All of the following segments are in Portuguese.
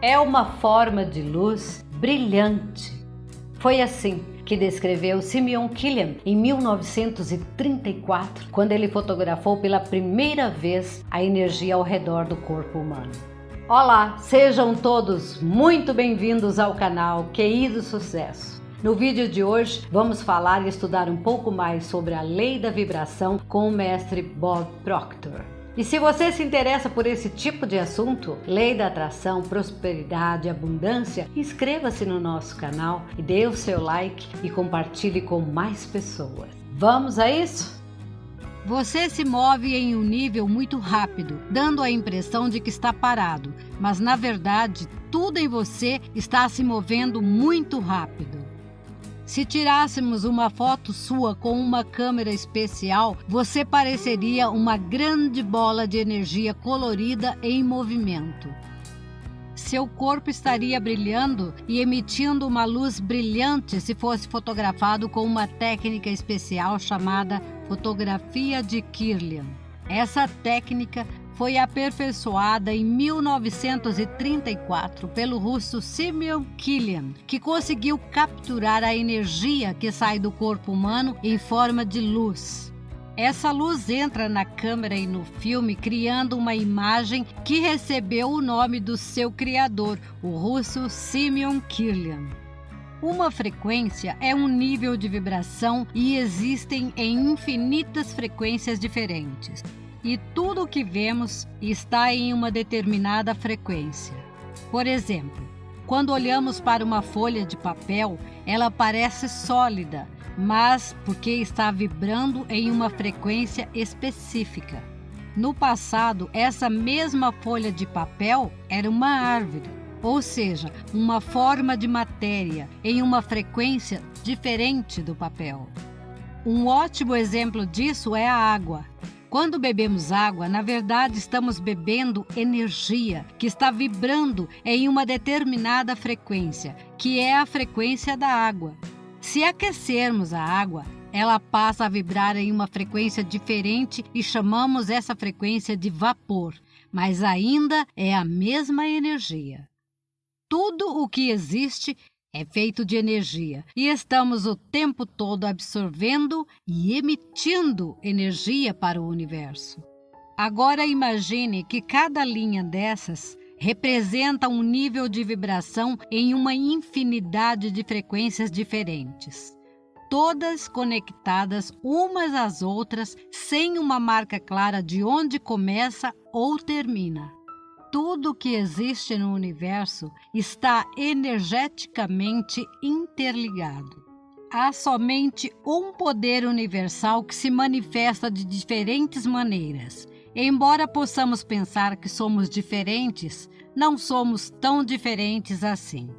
É uma forma de luz brilhante. Foi assim que descreveu Simeon Kilian em 1934, quando ele fotografou pela primeira vez a energia ao redor do corpo humano. Olá, sejam todos muito bem-vindos ao canal QI do Sucesso. No vídeo de hoje vamos falar e estudar um pouco mais sobre a lei da vibração com o mestre Bob Proctor. E se você se interessa por esse tipo de assunto, lei da atração, prosperidade, abundância, inscreva-se no nosso canal e dê o seu like e compartilhe com mais pessoas. Vamos a isso? Você se move em um nível muito rápido, dando a impressão de que está parado, mas na verdade tudo em você está se movendo muito rápido. Se tirássemos uma foto sua com uma câmera especial, você pareceria uma grande bola de energia colorida em movimento. Seu corpo estaria brilhando e emitindo uma luz brilhante se fosse fotografado com uma técnica especial chamada fotografia de Kirlian. Essa técnica foi aperfeiçoada em 1934 pelo russo Simeon Kilian, que conseguiu capturar a energia que sai do corpo humano em forma de luz. Essa luz entra na câmera e no filme, criando uma imagem que recebeu o nome do seu criador, o russo Simeon Kilian. Uma frequência é um nível de vibração e existem em infinitas frequências diferentes. E tudo o que vemos está em uma determinada frequência. Por exemplo, quando olhamos para uma folha de papel, ela parece sólida, mas porque está vibrando em uma frequência específica. No passado, essa mesma folha de papel era uma árvore, ou seja, uma forma de matéria em uma frequência diferente do papel. Um ótimo exemplo disso é a água. Quando bebemos água, na verdade estamos bebendo energia que está vibrando em uma determinada frequência, que é a frequência da água. Se aquecermos a água, ela passa a vibrar em uma frequência diferente e chamamos essa frequência de vapor, mas ainda é a mesma energia. Tudo o que existe é feito de energia e estamos o tempo todo absorvendo e emitindo energia para o universo. Agora imagine que cada linha dessas representa um nível de vibração em uma infinidade de frequências diferentes, todas conectadas umas às outras sem uma marca clara de onde começa ou termina. Tudo que existe no universo está energeticamente interligado. Há somente um poder universal que se manifesta de diferentes maneiras. Embora possamos pensar que somos diferentes, não somos tão diferentes assim.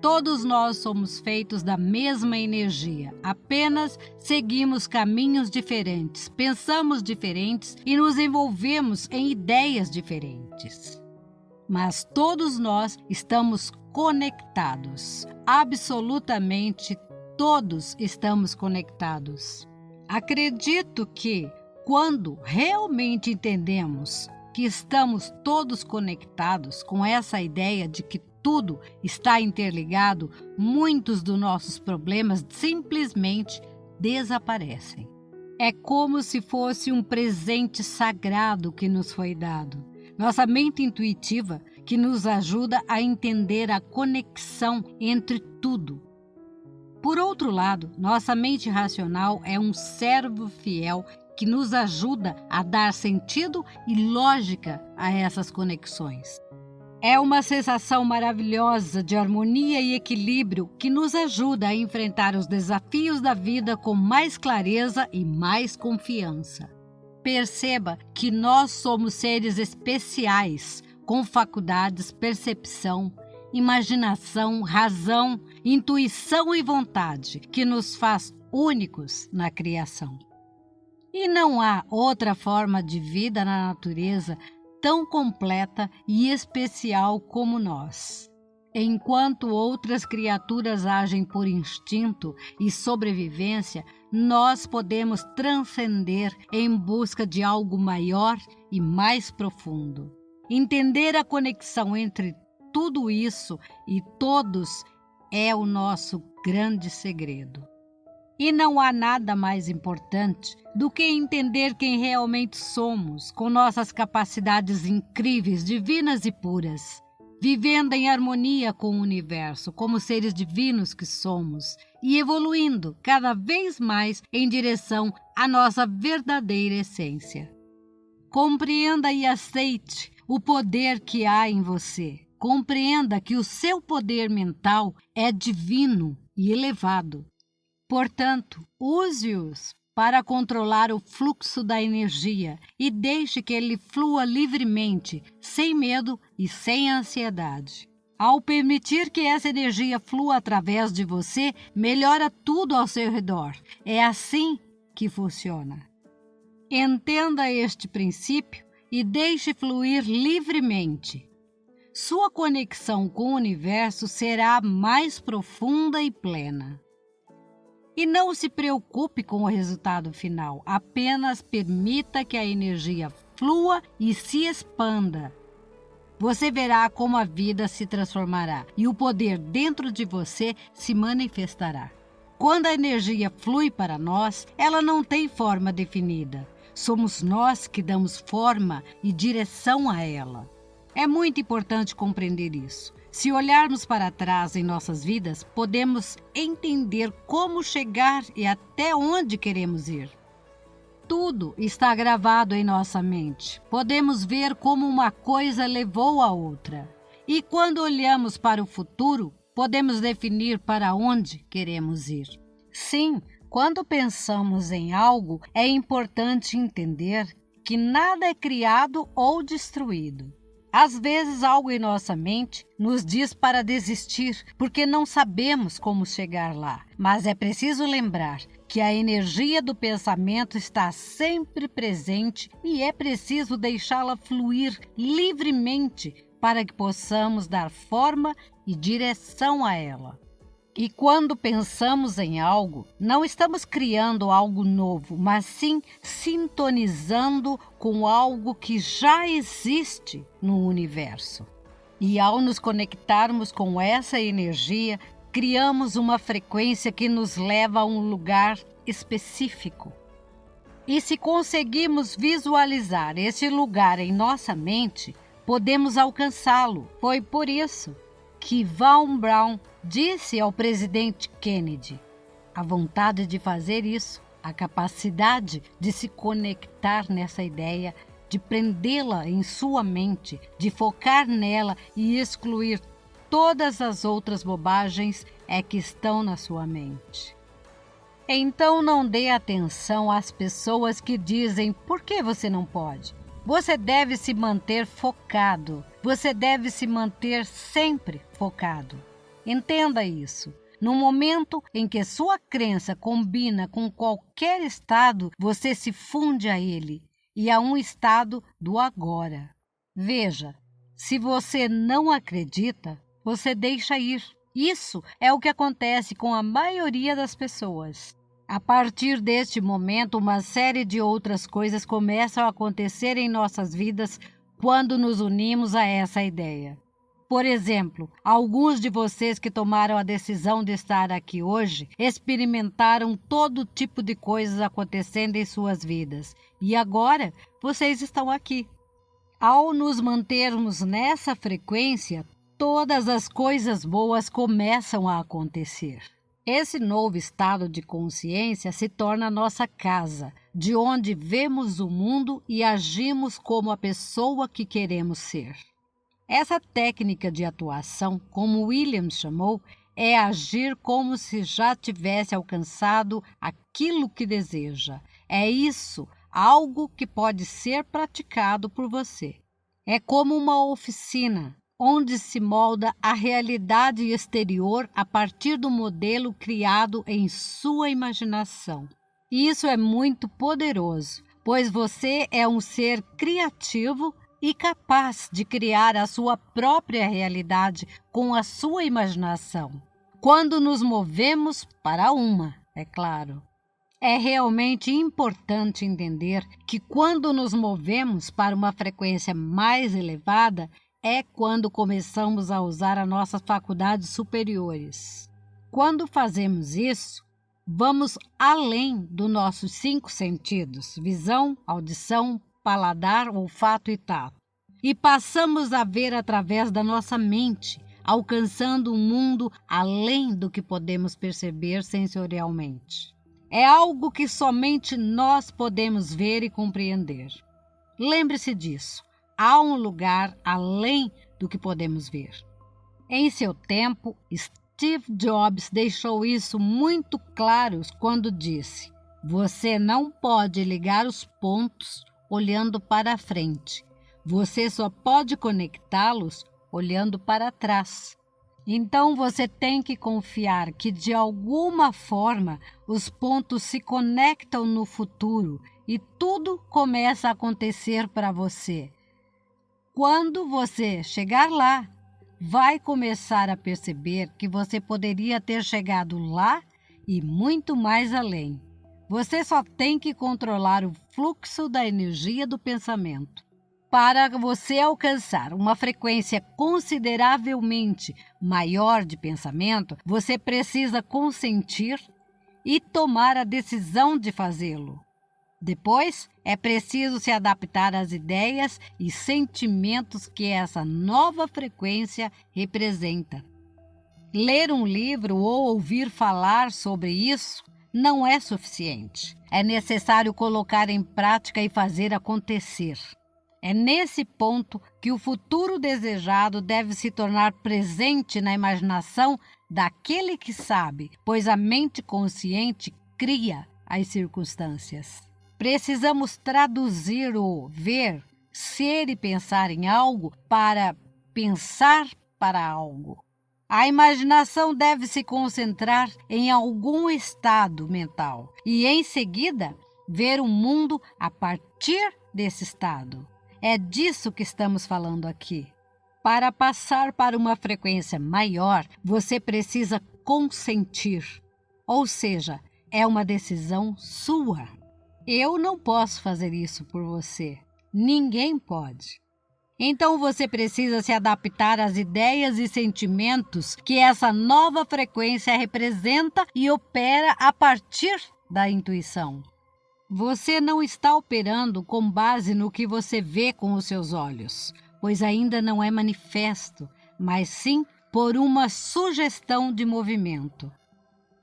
Todos nós somos feitos da mesma energia, apenas seguimos caminhos diferentes, pensamos diferentes e nos envolvemos em ideias diferentes. Mas todos nós estamos conectados, absolutamente todos estamos conectados. Acredito que, quando realmente entendemos que estamos todos conectados com essa ideia de que tudo está interligado, muitos dos nossos problemas simplesmente desaparecem. É como se fosse um presente sagrado que nos foi dado. Nossa mente intuitiva que nos ajuda a entender a conexão entre tudo. Por outro lado, nossa mente racional é um servo fiel que nos ajuda a dar sentido e lógica a essas conexões. É uma sensação maravilhosa de harmonia e equilíbrio que nos ajuda a enfrentar os desafios da vida com mais clareza e mais confiança. Perceba que nós somos seres especiais, com faculdades, percepção, imaginação, razão, intuição e vontade, que nos faz únicos na criação. E não há outra forma de vida na natureza tão completa e especial como nós. Enquanto outras criaturas agem por instinto e sobrevivência, nós podemos transcender em busca de algo maior e mais profundo. Entender a conexão entre tudo isso e todos é o nosso grande segredo. E não há nada mais importante do que entender quem realmente somos, com nossas capacidades incríveis, divinas e puras, vivendo em harmonia com o universo, como seres divinos que somos, e evoluindo cada vez mais em direção à nossa verdadeira essência. Compreenda e aceite o poder que há em você. Compreenda que o seu poder mental é divino e elevado. Portanto, use-os para controlar o fluxo da energia e deixe que ele flua livremente, sem medo e sem ansiedade. Ao permitir que essa energia flua através de você, melhora tudo ao seu redor. É assim que funciona. Entenda este princípio e deixe fluir livremente. Sua conexão com o universo será mais profunda e plena. E não se preocupe com o resultado final, apenas permita que a energia flua e se expanda. Você verá como a vida se transformará e o poder dentro de você se manifestará. Quando a energia flui para nós, ela não tem forma definida. Somos nós que damos forma e direção a ela. É muito importante compreender isso. Se olharmos para trás em nossas vidas, podemos entender como chegar e até onde queremos ir. Tudo está gravado em nossa mente. Podemos ver como uma coisa levou a outra. E quando olhamos para o futuro, podemos definir para onde queremos ir. Sim, quando pensamos em algo, é importante entender que nada é criado ou destruído. Às vezes, algo em nossa mente nos diz para desistir, porque não sabemos como chegar lá. Mas é preciso lembrar que a energia do pensamento está sempre presente e é preciso deixá-la fluir livremente para que possamos dar forma e direção a ela. E quando pensamos em algo, não estamos criando algo novo, mas sim sintonizando com algo que já existe no universo. E ao nos conectarmos com essa energia, criamos uma frequência que nos leva a um lugar específico. E se conseguimos visualizar esse lugar em nossa mente, podemos alcançá-lo. Foi por isso que Von Braun disse ao presidente Kennedy: a vontade de fazer isso, a capacidade de se conectar nessa ideia, de prendê-la em sua mente, de focar nela e excluir todas as outras bobagens é que estão na sua mente. Então não dê atenção às pessoas que dizem por que você não pode. Você deve se manter focado. Você deve se manter sempre focado. Entenda isso. No momento em que sua crença combina com qualquer estado, você se funde a ele e a um estado do agora. Veja, se você não acredita, você deixa ir. Isso é o que acontece com a maioria das pessoas. A partir deste momento, uma série de outras coisas começam a acontecer em nossas vidas quando nos unimos a essa ideia. Por exemplo, alguns de vocês que tomaram a decisão de estar aqui hoje experimentaram todo tipo de coisas acontecendo em suas vidas. E agora, vocês estão aqui. Ao nos mantermos nessa frequência, todas as coisas boas começam a acontecer. Esse novo estado de consciência se torna nossa casa, de onde vemos o mundo e agimos como a pessoa que queremos ser. Essa técnica de atuação, como Williams chamou, é agir como se já tivesse alcançado aquilo que deseja. É isso, algo que pode ser praticado por você. É como uma oficina, onde se molda a realidade exterior a partir do modelo criado em sua imaginação. Isso é muito poderoso, pois você é um ser criativo e capaz de criar a sua própria realidade com a sua imaginação. Quando nos movemos para uma, é claro. É realmente importante entender que quando nos movemos para uma frequência mais elevada, é quando começamos a usar as nossas faculdades superiores. Quando fazemos isso, vamos além dos nossos 5 sentidos: visão, audição, paladar, olfato e tato. E passamos a ver através da nossa mente, alcançando um mundo além do que podemos perceber sensorialmente. É algo que somente nós podemos ver e compreender. Lembre-se disso. Há um lugar além do que podemos ver. Em seu tempo, Steve Jobs deixou isso muito claro quando disse: "Você não pode ligar os pontos olhando para frente. Você só pode conectá-los olhando para trás." Então você tem que confiar que de alguma forma os pontos se conectam no futuro e tudo começa a acontecer para você. Quando você chegar lá, vai começar a perceber que você poderia ter chegado lá e muito mais além. Você só tem que controlar o fluxo da energia do pensamento. Para você alcançar uma frequência consideravelmente maior de pensamento, você precisa consentir e tomar a decisão de fazê-lo. Depois, é preciso se adaptar às ideias e sentimentos que essa nova frequência representa. Ler um livro ou ouvir falar sobre isso não é suficiente. É necessário colocar em prática e fazer acontecer. É nesse ponto que o futuro desejado deve se tornar presente na imaginação daquele que sabe, pois a mente consciente cria as circunstâncias. Precisamos traduzir o ver, ser e pensar em algo para pensar para algo. A imaginação deve se concentrar em algum estado mental e, em seguida, ver o mundo a partir desse estado. É disso que estamos falando aqui. Para passar para uma frequência maior, você precisa consentir. Ou seja, é uma decisão sua. Eu não posso fazer isso por você. Ninguém pode. Então você precisa se adaptar às ideias e sentimentos que essa nova frequência representa e opera a partir da intuição. Você não está operando com base no que você vê com os seus olhos, pois ainda não é manifesto, mas sim por uma sugestão de movimento.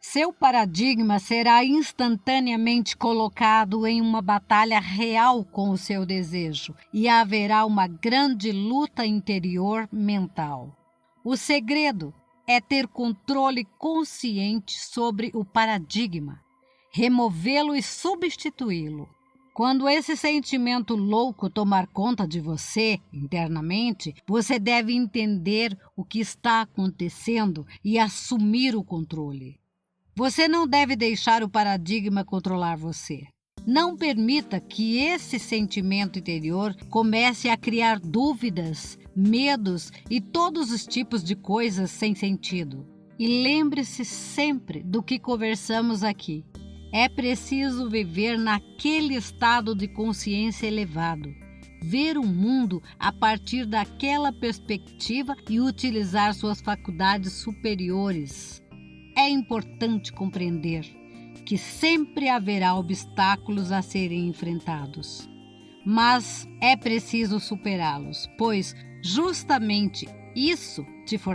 Seu paradigma será instantaneamente colocado em uma batalha real com o seu desejo e haverá uma grande luta interior mental. O segredo é ter controle consciente sobre o paradigma, removê-lo e substituí-lo. Quando esse sentimento louco tomar conta de você internamente, você deve entender o que está acontecendo e assumir o controle. Você não deve deixar o paradigma controlar você. Não permita que esse sentimento interior comece a criar dúvidas, medos e todos os tipos de coisas sem sentido. E lembre-se sempre do que conversamos aqui. É preciso viver naquele estado de consciência elevado, ver o mundo a partir daquela perspectiva e utilizar suas faculdades superiores. É importante compreender que sempre haverá obstáculos a serem enfrentados, mas é preciso superá-los, pois justamente isso te fortalece.